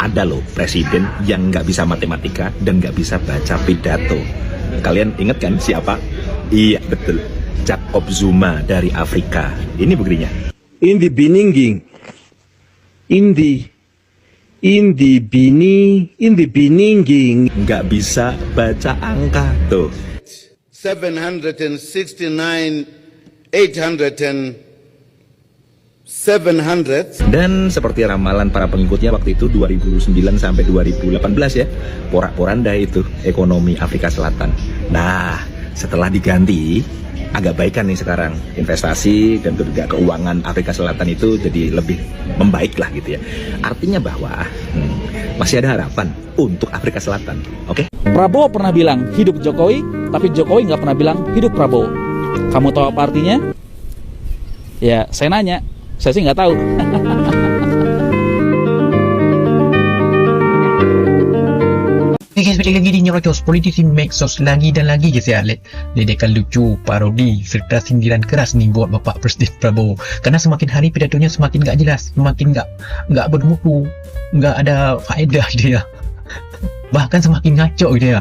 Ada loh presiden yang nggak bisa matematika dan nggak bisa baca pidato. Kalian inget kan siapa? Iya betul, Jacob Zuma dari Afrika. Ini buktinya. Indi bininging, indi bininging. Nggak bisa baca angka tuh. 769, 800 700. Dan seperti ramalan para pengikutnya waktu itu 2009 sampai 2018 ya, porak-poranda itu ekonomi Afrika Selatan. Nah, setelah diganti agak baikan nih sekarang, investasi dan juga keuangan Afrika Selatan itu jadi lebih membaik lah gitu ya. Artinya bahwa masih ada harapan untuk Afrika Selatan. Oke? Prabowo pernah bilang hidup Jokowi, tapi Jokowi nggak pernah bilang hidup Prabowo. Kamu tahu apa artinya? Ya, saya nanya. Saya sih nggak tahu. Guys, balik lagi di Nyerocos Politik Medsos lagi dan lagi guys ya. Ledekan lucu, parodi, serta sindiran keras nih buat Bapak Presiden Prabowo. Karena semakin hari pidatonya semakin nggak jelas, semakin nggak bermutu, nggak ada faedah dia. Bahkan semakin ngaco dia.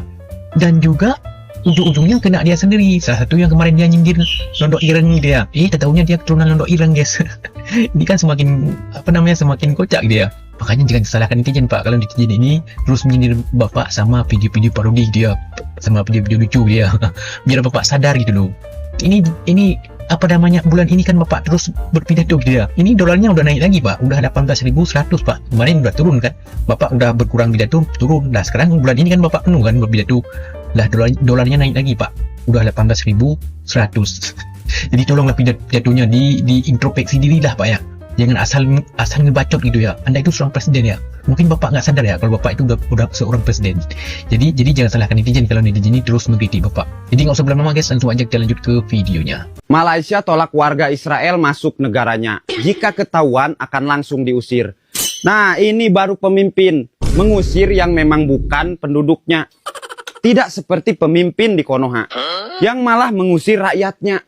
Dan juga ujung-ujungnya kena dia sendiri. Salah satu yang kemarin dia nyindir Londok Ireng dia. Tak tahunya dia keturunan Londok Ireng guys. Ini kan semakin semakin kocak dia. Makanya jangan disalahkan netizen Pak, kalau netizen ini terus menyindir Bapak sama video-video parodi dia, sama video-video lucu dia. Biar Bapak sadar gitu loh. Ini bulan ini kan Bapak terus berpidato dia. Ini dolarnya udah naik lagi Pak, udah 18.100 Pak. Kemarin udah turun kan, Bapak udah berkurang pidato turun. Nah sekarang bulan ini kan Bapak penuh kan berpidato. Lah dolarnya naik lagi Pak, udah 18.100. Jadi tolonglah pidatonya diintrospeksi diri lah Pak ya. Jangan asal ngebacot gitu ya. Anda itu seorang presiden ya. Mungkin Bapak nggak sadar ya kalau Bapak itu udah seorang presiden. Jadi jangan salahkan netizen kalau netizen ini terus mengkritik Bapak. Jadi nggak usah berlama-lama guys, langsung aja kita lanjut ke videonya. Malaysia tolak warga Israel masuk negaranya. Jika ketahuan akan langsung diusir. Nah, ini baru pemimpin mengusir yang memang bukan penduduknya. Tidak seperti pemimpin di Konoha yang malah mengusir rakyatnya.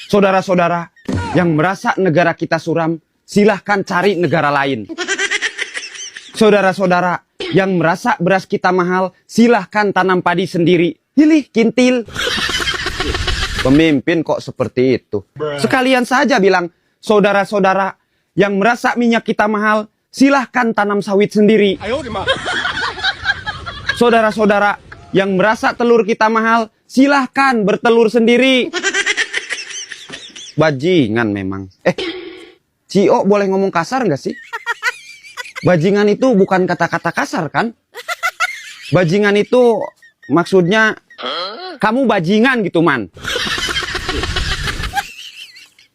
Saudara-saudara yang merasa negara kita suram, silahkan cari negara lain. Saudara-saudara yang merasa beras kita mahal, silahkan tanam padi sendiri. Hilih, kintil. Pemimpin kok seperti itu. Sekalian saja bilang, saudara-saudara yang merasa minyak kita mahal, silahkan tanam sawit sendiri. Saudara-saudara yang merasa telur kita mahal, silahkan bertelur sendiri. Bajingan memang. Cio boleh ngomong kasar nggak sih? Bajingan itu bukan kata-kata kasar kan? Bajingan itu maksudnya kamu bajingan gitu man.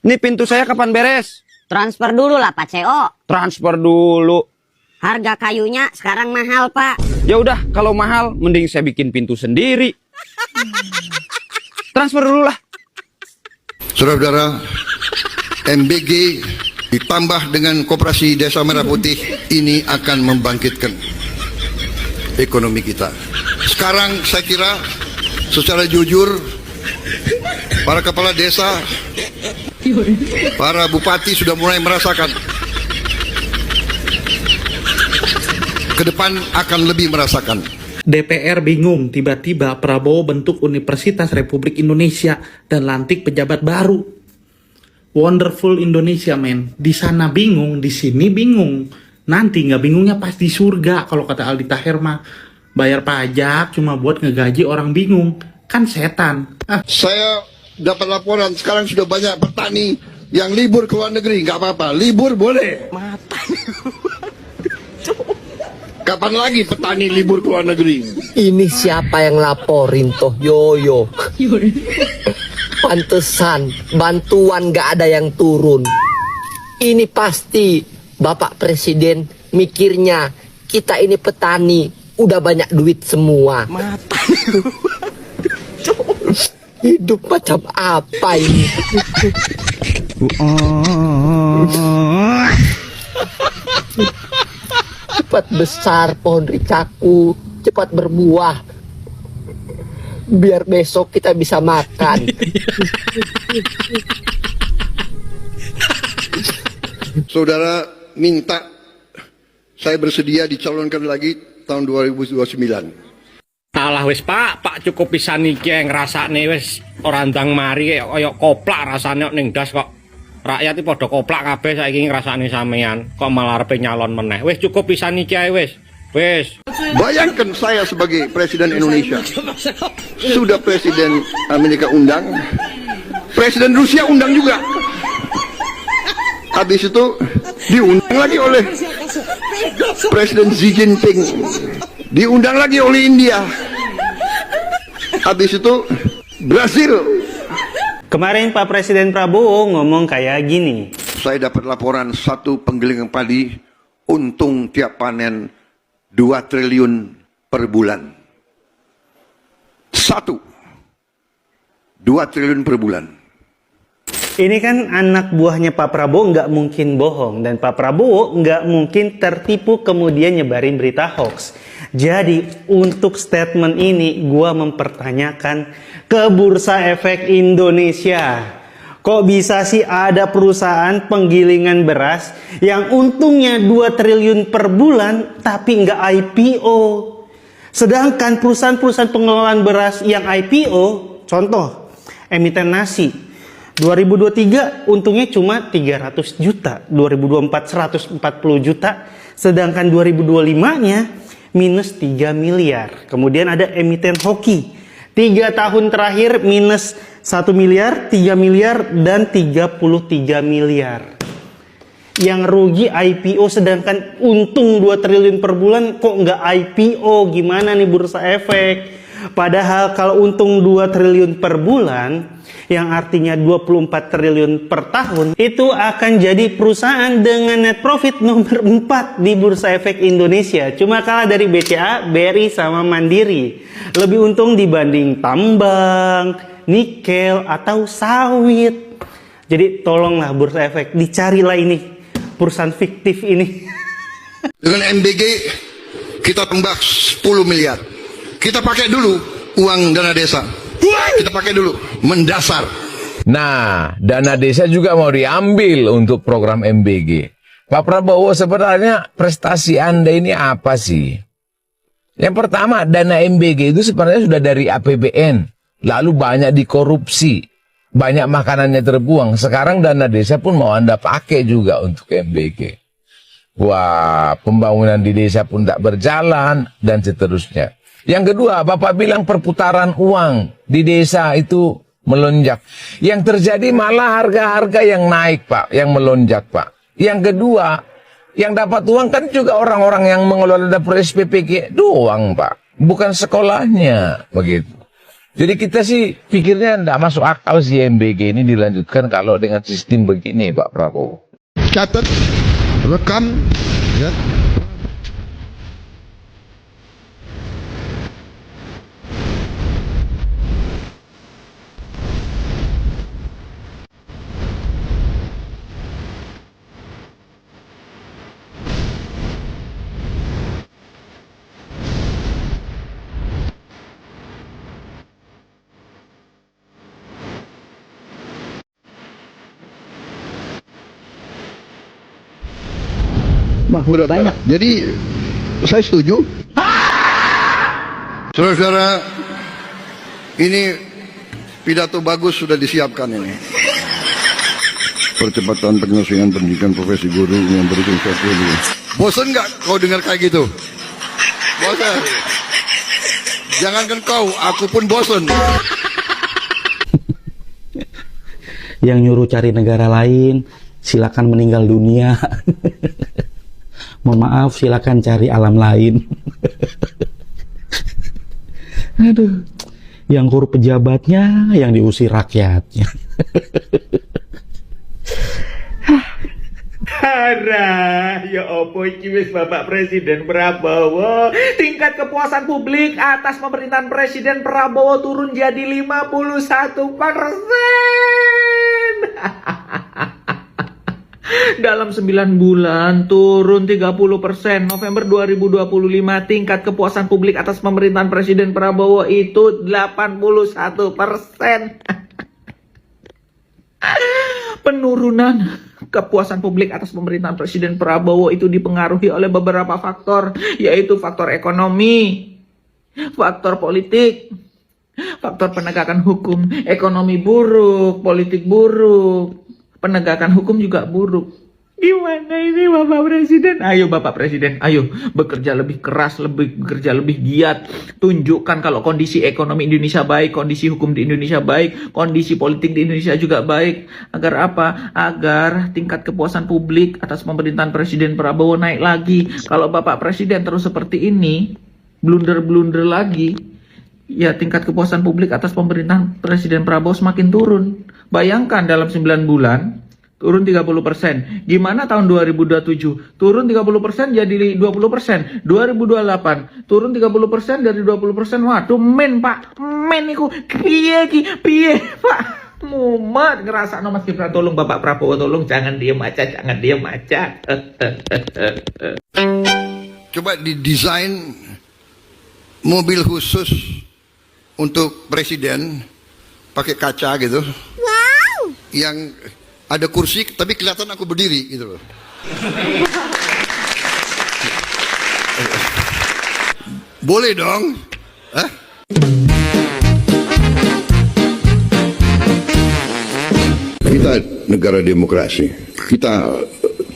Ini pintu saya kapan beres? Transfer dulu lah Pak CO. Transfer dulu. Harga kayunya sekarang mahal Pak. Ya udah, kalau mahal mending saya bikin pintu sendiri. Transfer dulu lah. Saudara-saudara, MBG ditambah dengan Koperasi Desa Merah Putih ini akan membangkitkan ekonomi kita. Sekarang saya kira secara jujur para kepala desa, para bupati sudah mulai merasakan. Ke depan akan lebih merasakan. DPR bingung, tiba-tiba Prabowo bentuk Universitas Republik Indonesia dan lantik pejabat baru. Wonderful Indonesia men. Di sana bingung, di sini bingung. Nanti nggak bingungnya pas di surga. Kalau kata Aldi Taher mah, bayar pajak cuma buat ngegaji orang bingung. Kan setan. Saya dapat laporan sekarang sudah banyak petani yang libur ke luar negeri. Nggak apa-apa, libur boleh. Kapan lagi petani libur ke luar negeri? Ini siapa yang laporin toh Yoyo? Pantesan bantuan gak ada yang turun. Ini pasti Bapak Presiden mikirnya kita ini petani udah banyak duit semua. Hidup macam apa ini? Cepat besar pohon ricaku, cepat berbuah, biar besok kita bisa makan. Saudara minta saya bersedia dicalonkan lagi tahun 2029. Alah wis Pak cukup pisan iki ngrasakne wis ora ndang mari kaya koplak rasane ning das kok. Rakyat iki padha koplak kabeh saiki ngrasakne sampean kok malah arepe nyalon meneh. Wis cukup pisan iki ae wis. Wis. Bayangkan saya sebagai Presiden Indonesia, sudah Presiden Amerika undang, Presiden Rusia undang juga. Habis itu diundang lagi oleh Presiden Xi Jinping, diundang lagi oleh India. Habis itu Brasil. Kemarin Pak Presiden Prabowo ngomong kayak gini. Saya dapat laporan satu penggilingan padi untung tiap panen 2 triliun per bulan. 2 triliun per bulan. Ini kan anak buahnya Pak Prabowo nggak mungkin bohong. Dan Pak Prabowo nggak mungkin tertipu kemudian nyebarin berita hoax. Jadi untuk statement ini gua mempertanyakan ke Bursa Efek Indonesia. Kok bisa sih ada perusahaan penggilingan beras yang untungnya 2 triliun per bulan tapi nggak IPO? Sedangkan perusahaan-perusahaan pengelolaan beras yang IPO, contoh emiten nasi, 2023 untungnya cuma 300 juta, 2024 140 juta, sedangkan 2025-nya minus 3 miliar. Kemudian ada emiten hoki, 3 tahun terakhir minus 1 miliar, 3 miliar, dan 33 miliar. Yang rugi IPO sedangkan untung 2 triliun per bulan kok nggak IPO? Gimana nih Bursa Efek? Padahal kalau untung 2 triliun per bulan, yang artinya 24 triliun per tahun, itu akan jadi perusahaan dengan net profit nomor 4 di Bursa Efek Indonesia. Cuma kalah dari BCA, BRI, sama Mandiri. Lebih untung dibanding tambang, nikel, atau sawit. Jadi tolonglah Bursa Efek, dicarilah ini perusahaan fiktif ini. Dengan MBG kita tembak 10 miliar. Kita pakai dulu uang dana desa. Kita pakai dulu mendasar. Nah, dana desa juga mau diambil untuk program MBG. Pak Prabowo, sebenarnya prestasi Anda ini apa sih? Yang pertama, dana MBG itu sebenarnya sudah dari APBN. Lalu banyak dikorupsi. Banyak makanannya terbuang. Sekarang dana desa pun mau Anda pakai juga untuk MBG. Wah, pembangunan di desa pun tak berjalan, dan seterusnya. Yang kedua, Bapak bilang perputaran uang di desa itu melonjak. Yang terjadi malah harga-harga yang naik, Pak, yang melonjak, Pak. Yang kedua, yang dapat uang kan juga orang-orang yang mengelola dapur SPPG doang, Pak. Bukan sekolahnya, begitu. Jadi kita sih pikirnya tidak masuk akal sih MBG ini dilanjutkan kalau dengan sistem begini, Pak Prabowo. Catat, rekam, ya. Udah banyak. Jadi saya setuju. Saudara-saudara, ini pidato bagus sudah disiapkan ini. Percepatan penyelesaian pendidikan profesi guru yang berikan satu ini. Bosan nggak kau dengar kayak gitu? Bosan. Jangankan kau, aku pun bosan. Yang nyuruh cari negara lain, silakan meninggal dunia. Mohon maaf, silakan cari alam lain. Aduh, yang huruf pejabatnya, yang diusir rakyatnya. Harah, ya opo iki wis Bapak Presiden Prabowo. Tingkat kepuasan publik atas pemerintahan Presiden Prabowo turun jadi 51%. Dalam 9 bulan turun 30%. November 2025 tingkat kepuasan publik atas pemerintahan Presiden Prabowo itu 81%. Penurunan kepuasan publik atas pemerintahan Presiden Prabowo itu dipengaruhi oleh beberapa faktor, yaitu faktor ekonomi, faktor politik, faktor penegakan hukum. Ekonomi buruk, politik buruk, penegakan hukum juga buruk. Gimana ini Bapak Presiden? Ayo Bapak Presiden, ayo bekerja lebih keras, bekerja lebih giat. Tunjukkan kalau kondisi ekonomi Indonesia baik, kondisi hukum di Indonesia baik, kondisi politik di Indonesia juga baik. Agar apa? Agar tingkat kepuasan publik atas pemerintahan Presiden Prabowo naik lagi. Kalau Bapak Presiden terus seperti ini, blunder-blunder lagi, ya tingkat kepuasan publik atas pemerintahan Presiden Prabowo semakin turun. Bayangkan dalam 9 bulan, turun 30%. Gimana tahun 2027? Turun 30% jadi 20%. 2028 turun 30% dari 20%. Waduh, men Pak. Men iku piye Pak? Mumet ngerasa Mas Gibran. Tolong Bapak Prabowo, tolong jangan diem aja, jangan diem aja. Coba didesain mobil khusus untuk presiden pakai kaca gitu. Wow. Yang ada kursi tapi kelihatan aku berdiri gitu loh. Boleh dong? Hah? Kita negara demokrasi. Kita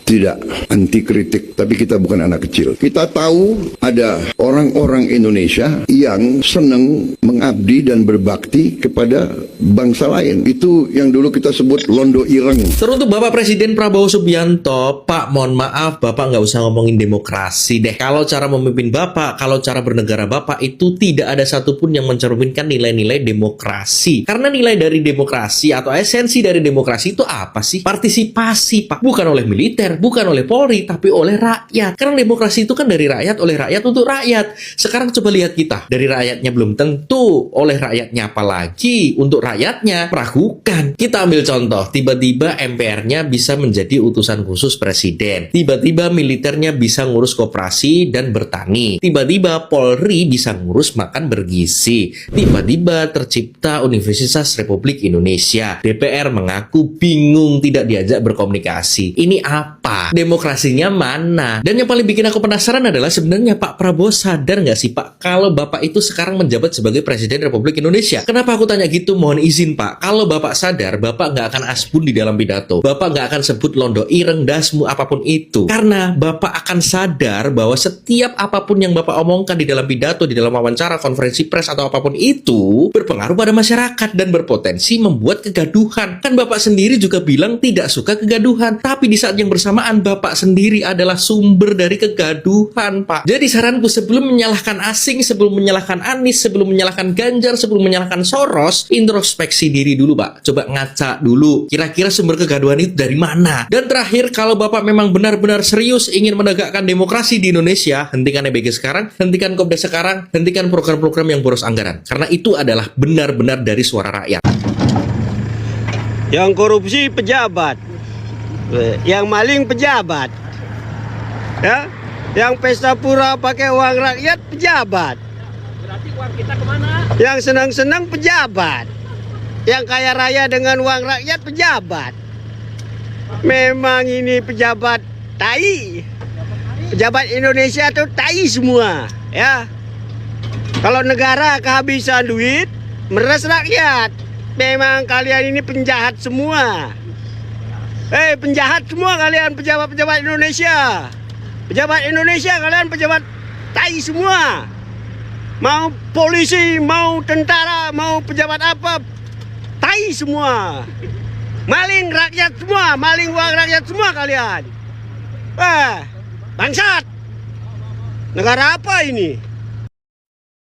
tidak anti kritik, tapi kita bukan anak kecil. Kita tahu ada orang-orang Indonesia yang senang mengabdi dan berbakti kepada bangsa lain. Itu yang dulu kita sebut londo ireng. Teruntuk Bapak Presiden Prabowo Subianto, Pak, mohon maaf, Bapak nggak usah ngomongin demokrasi deh. Kalau cara memimpin Bapak, kalau cara bernegara Bapak itu tidak ada satupun yang mencerminkan nilai-nilai demokrasi. Karena nilai dari demokrasi atau esensi dari demokrasi itu apa sih? Partisipasi, Pak. Bukan oleh militer, bukan oleh Polri, tapi oleh rakyat. Karena demokrasi itu kan dari rakyat, oleh rakyat, untuk rakyat. Sekarang coba lihat kita. Dari rakyatnya belum tentu, oleh rakyatnya apalagi, untuk rakyatnya meragukan. Kita ambil contoh, tiba-tiba MPR-nya bisa menjadi utusan khusus presiden. Tiba-tiba militernya bisa ngurus koperasi dan bertani. Tiba-tiba Polri bisa ngurus makan bergizi. Tiba-tiba tercipta Universitas Republik Indonesia. DPR mengaku bingung tidak diajak berkomunikasi. Ini apa? Demokrasinya mana? Dan yang paling bikin aku penasaran adalah sebenarnya Pak Prabowo sadar nggak sih Pak kalau Bapak itu sekarang menjabat sebagai Presiden Republik Indonesia? Kenapa aku tanya gitu? Mohon izin Pak, kalau Bapak sadar, Bapak nggak akan asbun di dalam pidato. Bapak nggak akan sebut londo ireng, dasmu, apapun itu. Karena Bapak akan sadar bahwa setiap apapun yang Bapak omongkan di dalam pidato, di dalam wawancara, konferensi pers, atau apapun itu berpengaruh pada masyarakat dan berpotensi membuat kegaduhan. Kan Bapak sendiri juga bilang tidak suka kegaduhan. Tapi di saat yang bersamaan Bapak sendiri adalah sumber dari kegaduhan, Pak. Jadi saranku, sebelum menyalahkan asing, sebelum menyalahkan Anies, sebelum menyalahkan Ganjar, sebelum menyalahkan Soros, introspeksi diri dulu, Pak. Coba ngaca dulu, kira-kira sumber kegaduhan itu dari mana? Dan terakhir, kalau Bapak memang benar-benar serius ingin menegakkan demokrasi di Indonesia, hentikan EBG sekarang, hentikan Kopdar sekarang, hentikan program-program yang boros anggaran. Karena itu adalah benar-benar dari suara rakyat. Yang korupsi pejabat, yang maling pejabat, ya, yang pesta pura pakai uang rakyat pejabat. Berarti uang kita kemana? Yang senang-senang pejabat, yang kaya raya dengan uang rakyat pejabat. Memang ini pejabat tai, pejabat Indonesia tuh tai semua, ya. Kalau negara kehabisan duit, meres rakyat. Memang kalian ini penjahat semua. Penjahat semua kalian, pejabat-pejabat Indonesia. Pejabat Indonesia kalian pejabat tai semua. Mau polisi, mau tentara, mau pejabat apa, tai semua. Maling rakyat semua, maling uang rakyat semua kalian. Bangsat. Negara apa ini?